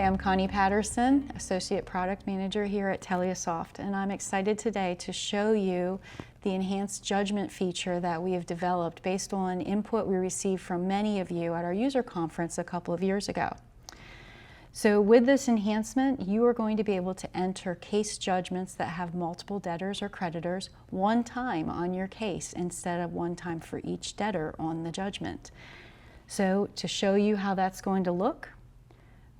I'm Connie Patterson, Associate Product Manager here at Teleosoft, and I'm excited today to show you the enhanced judgment feature that we have developed based on input we received from many of you at our user conference a couple of years ago. So with this enhancement, you are going to be able to enter case judgments that have multiple debtors or creditors one time on your case instead of one time for each debtor on the judgment. So to show you how that's going to look,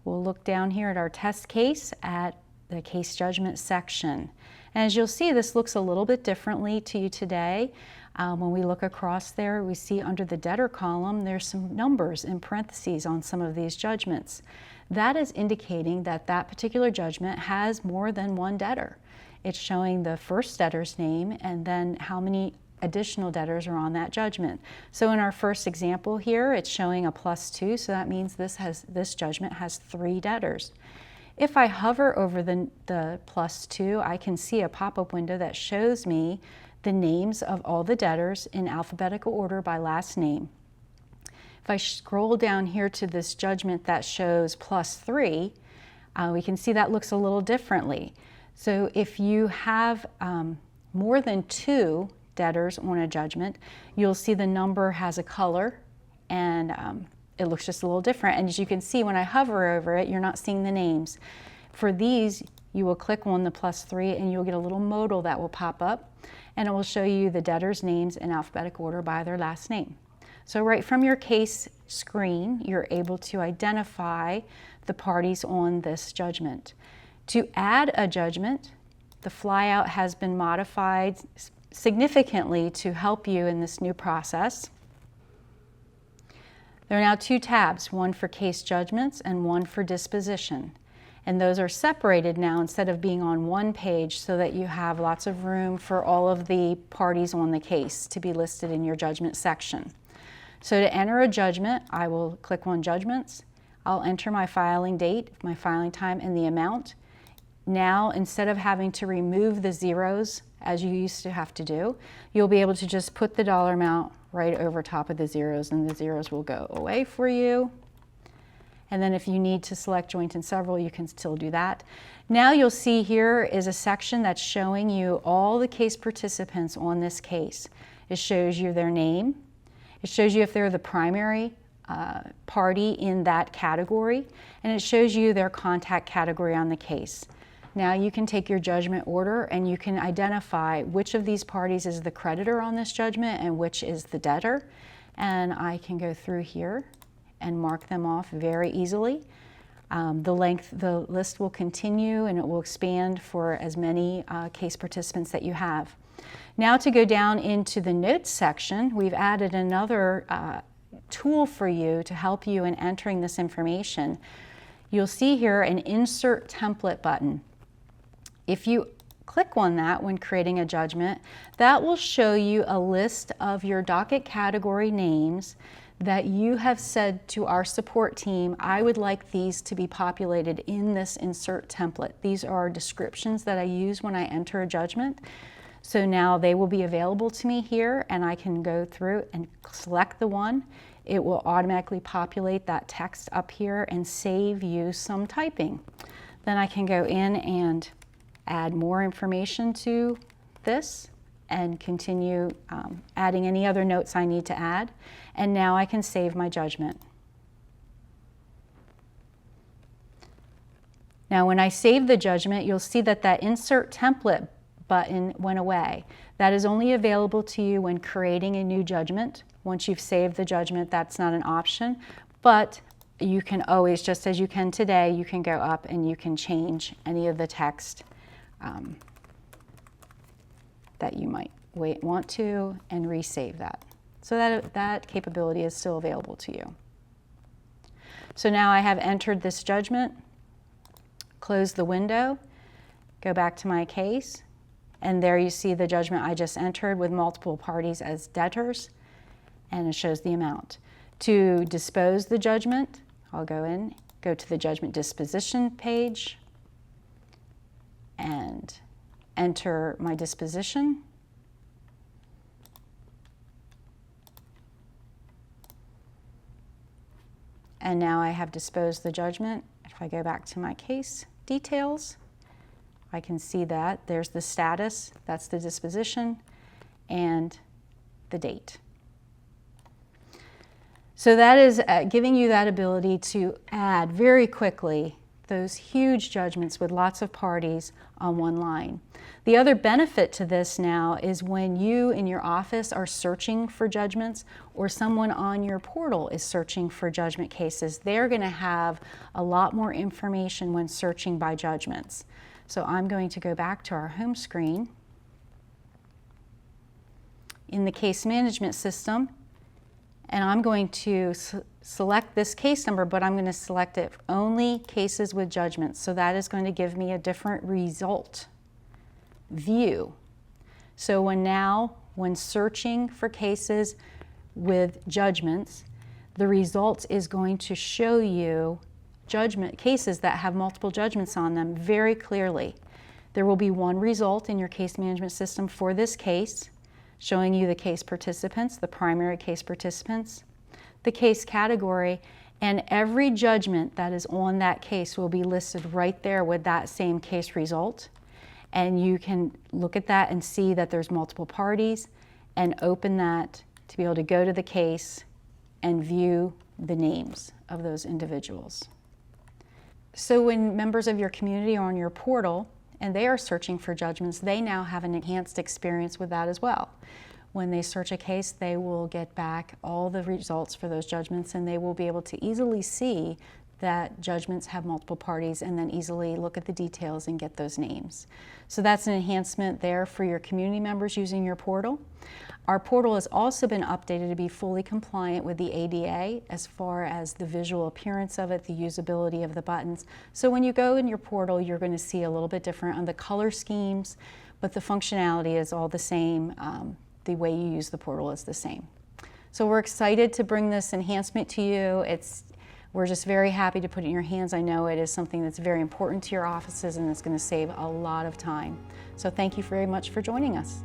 we'll look down here at our test case at the case judgment section. And as you'll see, this looks a little bit differently to you today. When we look across there, we see under the debtor column, there's some numbers in parentheses on some of these judgments. That is indicating that that particular judgment has more than one debtor. It's showing the first debtor's name and then how many additional debtors are on that judgment. So in our first example here, it's showing a +2, so that means this judgment has 3 debtors. If I hover over the +2, I can see a pop-up window that shows me the names of all the debtors in alphabetical order by last name. If I scroll down here to this judgment that shows +3, we can see that looks a little differently. So if you have more than 2 debtors on a judgment, you'll see the number has a color and it looks just a little different. And as you can see, when I hover over it, you're not seeing the names. For these, you will click on the +3 and you'll get a little modal that will pop up and it will show you the debtors' names in alphabetical order by their last name. So right from your case screen, you're able to identify the parties on this judgment. To add a judgment, the flyout has been modified significantly to help you in this new process. There are now 2 tabs, one for case judgments and one for disposition. And those are separated now instead of being on one page so that you have lots of room for all of the parties on the case to be listed in your judgment section. So to enter a judgment, I will click on Judgments. I'll enter my filing date, my filing time, and the amount. Now, instead of having to remove the zeros as you used to have to do, you'll be able to just put the dollar amount right over top of the zeros and the zeros will go away for you. And then if you need to select joint and several, you can still do that. Now you'll see here is a section that's showing you all the case participants on this case. It shows you their name. It shows you if they're the primary party in that category, and it shows you their contact category on the case. Now you can take your judgment order and you can identify which of these parties is the creditor on this judgment and which is the debtor. And I can go through here and mark them off very easily. The list will continue and it will expand for as many case participants that you have. Now to go down into the notes section, we've added another tool for you to help you in entering this information. You'll see here an Insert Template button. If you click on that when creating a judgment, that will show you a list of your docket category names that you have said to our support team, I would like these to be populated in this insert template. These are descriptions that I use when I enter a judgment. So now they will be available to me here and I can go through and select the one. It will automatically populate that text up here and save you some typing. Then I can go in and add more information to this and continue adding any other notes I need to add. And now I can save my judgment. Now when I save the judgment, you'll see that that Insert Template button went away. That is only available to you when creating a new judgment. Once you've saved the judgment, that's not an option, but you can always, just as you can today, you can go up and you can change any of the text that you might want to and resave that. So that capability is still available to you. So now I have entered this judgment, close the window, go back to my case, and there you see the judgment I just entered with multiple parties as debtors, and it shows the amount. To dispose the judgment, I'll go to the judgment disposition page, and enter my disposition. And now I have disposed the judgment If I go back to my case details, I can see that there's the status, that's the disposition, and the date. So that is giving you that ability to add very quickly those huge judgments with lots of parties on one line. The other benefit to this now is when you in your office are searching for judgments, or someone on your portal is searching for judgment cases, they're going to have a lot more information when searching by judgments. So I'm going to go back to our home screen. In the case management system, and I'm going to select this case number, but I'm going to select it only cases with judgments. So that is going to give me a different result view. So when searching for cases with judgments, the results is going to show you judgment cases that have multiple judgments on them very clearly. There will be one result in your case management system for this case, showing you the case participants, the primary case participants, the case category, and every judgment that is on that case will be listed right there with that same case result. And you can look at that and see that there's multiple parties and open that to be able to go to the case and view the names of those individuals. So when members of your community are on your portal and they are searching for judgments, they now have an enhanced experience with that as well. When they search a case, they will get back all the results for those judgments, and they will be able to easily see that judgments have multiple parties and then easily look at the details and get those names. So that's an enhancement there for your community members using your portal. Our portal has also been updated to be fully compliant with the ADA as far as the visual appearance of it, the usability of the buttons. So when you go in your portal, you're going to see a little bit different on the color schemes, but the functionality is all the same. The way you use the portal is the same. So we're excited to bring this enhancement to you. We're just very happy to put it in your hands. I know it is something that's very important to your offices and it's going to save a lot of time. So thank you very much for joining us.